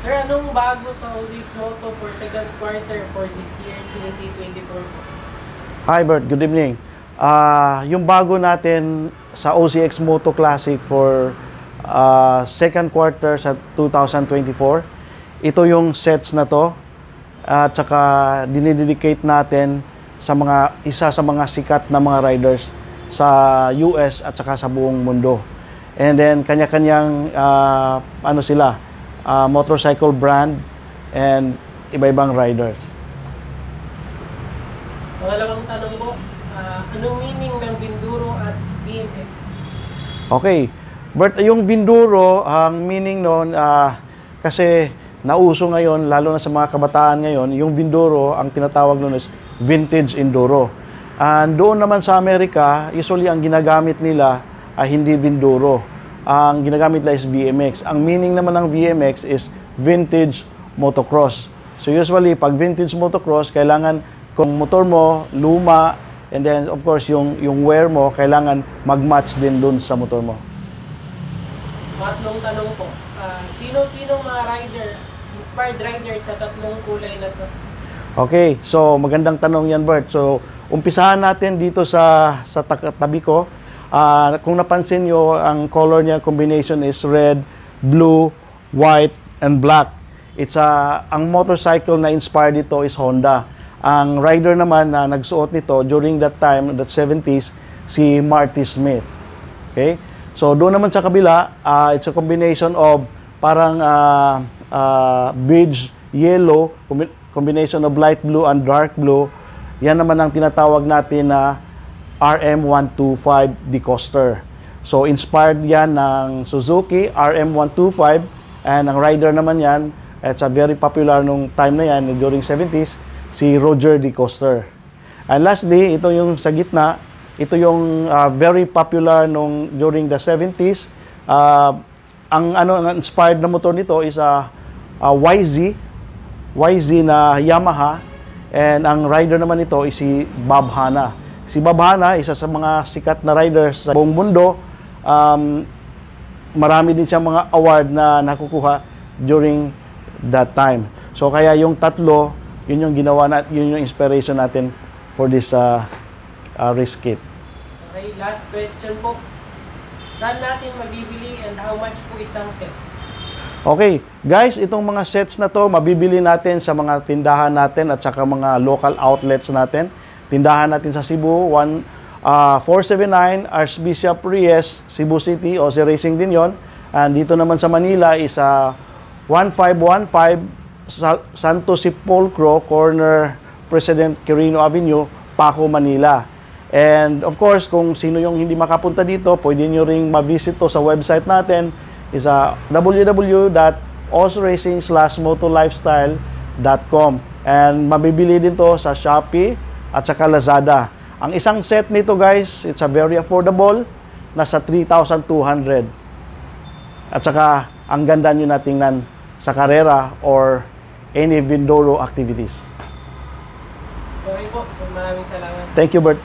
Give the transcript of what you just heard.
Sir, anong bago sa OZX Moto for second quarter for this year 2024 po? Hi Bert, good evening. Yung bago natin sa OZX Moto Classic for second quarter sa 2024, ito yung sets na to at saka dinidedicate natin sa isa sa mga sikat na mga riders sa US at saka sa buong mundo. And then kanya-kanyang motorcycle brand and iba-ibang riders. Pangalawang tanong po, anong meaning ng Vinduro at BMX? Okay. But yung Vinduro, ang meaning nun, kasi nauso ngayon, lalo na sa mga kabataan ngayon, yung Vinduro, ang tinatawag nun is vintage enduro. And doon naman sa Amerika, usually ang ginagamit nila ay hindi Vinduro. Ang ginagamit nila is VMX. Ang meaning naman ng VMX is vintage motocross. So usually, pag vintage motocross, kailangan kung motor mo, luma, and then of course, yung wear mo, kailangan mag-match din dun sa motor mo. Tatlong tanong po, sino-sino mga rider, inspired rider sa tatlong kulay na to? Okay, so magandang tanong yan, Bert. So, umpisahan natin dito sa tabi ko. Kung napansin nyo, ang color niya combination is red, blue, white, and black. Ang motorcycle na inspired dito is Honda. Ang rider naman na nagsuot nito during that time, that 70s, si Marty Smith. Okay? So, doon naman sa kabila, it's a combination of parang beige yellow, combination of light blue and dark blue. Yan naman ang tinatawag natin na RM125 Decoster. So, inspired yan ng Suzuki RM125, and ang rider naman yan, it's a very popular nung time na yan, during 70s, si Roger Decoster. And lastly, ito yung sa gitna, ito yung very popular during the 70s. Ang inspired na motor nito is YZ na Yamaha, and ang rider naman nito is si Bob Hanna. Si Bob Hanna, isa sa mga sikat na riders sa buong mundo. Marami din siyang mga award na nakukuha during that time. So kaya yung tatlo, yun yung ginawa natin, yun yung inspiration natin for this race kit. Okay, last question po. Saan natin mabibili and how much po isang set? Okay, guys, itong mga sets na to, mabibili natin sa mga tindahan natin at saka mga local outlets natin. Tindahan natin sa Cebu, 479 Archbishop Reyes, Cebu City, OZ Racing din yon. And dito naman sa Manila is 1515 Santo Sepulcro, corner President Quirino Avenue, Paco, Manila. And of course, kung sino yung hindi makapunta dito, pwede nyo ring ma-visit to sa website natin, is www.ozracing/motolifestyle.com, and mabibili din to sa Shopee at saka Lazada. Ang isang set nito, guys, it's a very affordable, nasa 3,200. At saka ang ganda nyo natingnan sa karera or any Vinduro activities. Okay po, so maraming salamat. Thank you, Bert.